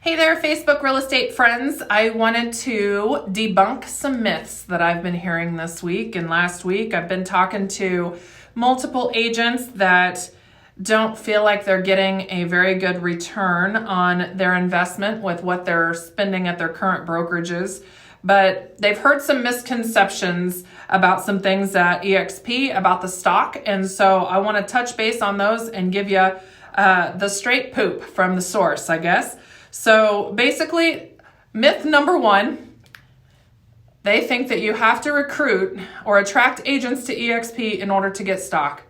Hey there, Facebook real estate friends. I wanted to debunk some myths that I've been hearing this week and last week. I've been talking to multiple agents that don't feel like they're getting a very good return on their investment with what they're spending at their current brokerages. But they've heard some misconceptions about some things at EXP, about the stock. And so I want to touch base on those and give you the straight poop from the source, I guess. So basically, myth number one, they think that you have to recruit or attract agents to EXP in order to get stock.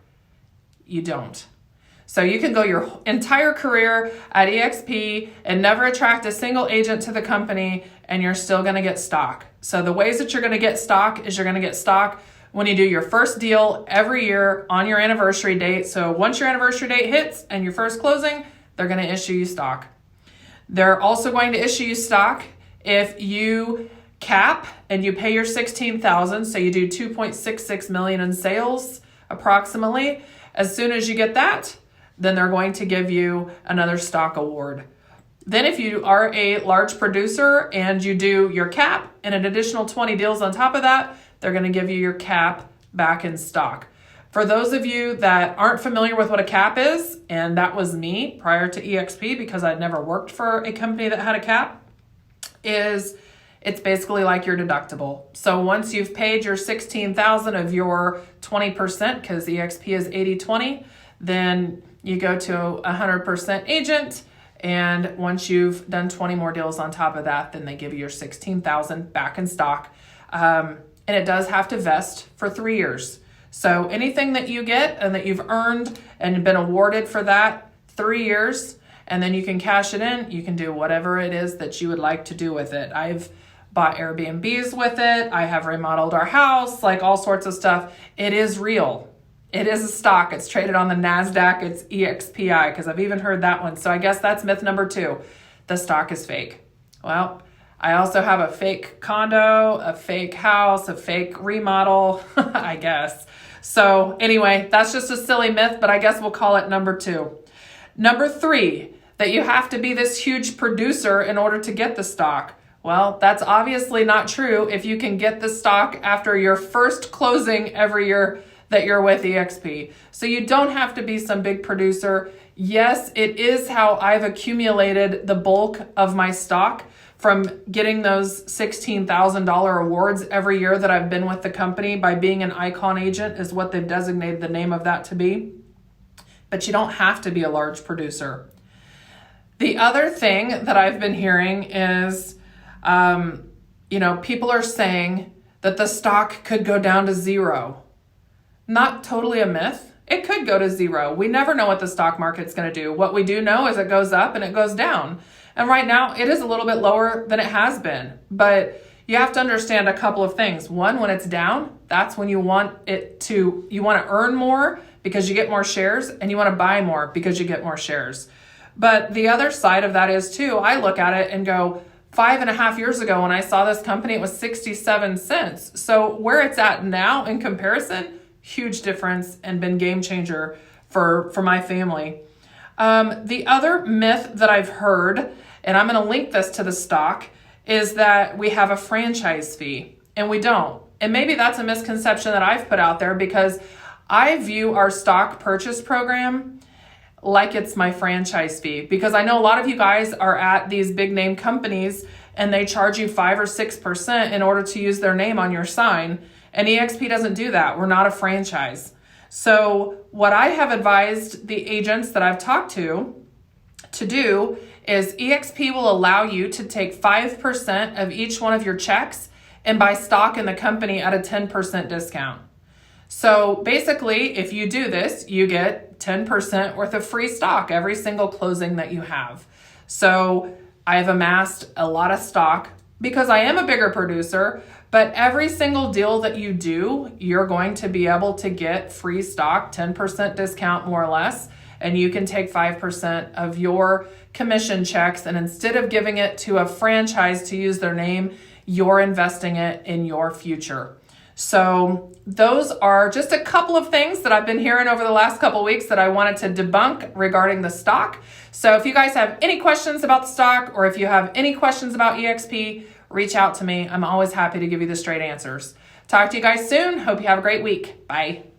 You don't. So you can go your entire career at EXP and never attract a single agent to the company and you're still going to get stock. So the ways that you're going to get stock is you're going to get stock when you do your first deal every year on your anniversary date. So once your anniversary date hits and your first closing, they're going to issue you stock. They're also going to issue you stock if you cap and you pay your $16,000, so you do $2.66 million in sales approximately. As soon as you get that, then they're going to give you another stock award. Then if you are a large producer and you do your cap and an additional 20 deals on top of that, they're going to give you your cap back in stock. For those of you that aren't familiar with what a cap is, and that was me prior to EXP because I'd never worked for a company that had a cap, it's basically like your deductible. So once you've paid your $16,000 of your 20%, because EXP is 80-20, then you go to 100% agent, and once you've done 20 more deals on top of that, then they give you your $16,000 back in stock. And it does have to vest for 3 years. So anything that you get and that you've earned and been awarded for that 3 years, and then you can cash it in, you can do whatever it is that you would like to do with it. I've bought Airbnbs with it. I have remodeled our house, like all sorts of stuff. It is real. It is a stock. It's traded on the NASDAQ. It's EXPI, because I've even heard that one. So I guess that's myth number two. The stock is fake. Well, I also have a fake condo, a fake house, a fake remodel, I guess. So anyway, that's just a silly myth, but I guess we'll call it number two. Number three, that you have to be this huge producer in order to get the stock. Well, that's obviously not true if you can get the stock after your first closing every year that you're with EXP. So you don't have to be some big producer. Yes, it is how I've accumulated the bulk of my stock from getting those $16,000 awards every year that I've been with the company by being an icon agent is what they've designated the name of that to be. But you don't have to be a large producer. The other thing that I've been hearing is, people are saying that the stock could go down to zero. Not totally a myth. It could go to zero. We never know what the stock market's going to do. What we do know is it goes up and it goes down. And right now it is a little bit lower than it has been. But you have to understand a couple of things. One, when it's down, that's when you want to earn more because you get more shares, and you want to buy more because you get more shares. But the other side of that is too, I look at it and go, 5.5 years ago when I saw this company, it was 67 cents. So where it's at now in comparison, huge difference and been game changer for my family. The other myth that I've heard, and I'm going to link this to the stock, is that we have a franchise fee, and we don't. And maybe that's a misconception that I've put out there, because I view our stock purchase program like it's my franchise fee, because I know a lot of you guys are at these big name companies and they charge you 5 or 6% in order to use their name on your sign. And EXP doesn't do that. We're not a franchise. So what I have advised the agents that I've talked to do is EXP will allow you to take 5% of each one of your checks and buy stock in the company at a 10% discount. So basically, if you do this, you get 10% worth of free stock every single closing that you have. So I've amassed a lot of stock because I am a bigger producer, but every single deal that you do, you're going to be able to get free stock, 10% discount more or less, and you can take 5% of your commission checks, and instead of giving it to a franchise to use their name, you're investing it in your future. So those are just a couple of things that I've been hearing over the last couple of weeks that I wanted to debunk regarding the stock. So if you guys have any questions about the stock, or if you have any questions about EXP, reach out to me. I'm always happy to give you the straight answers. Talk to you guys soon. Hope you have a great week. Bye.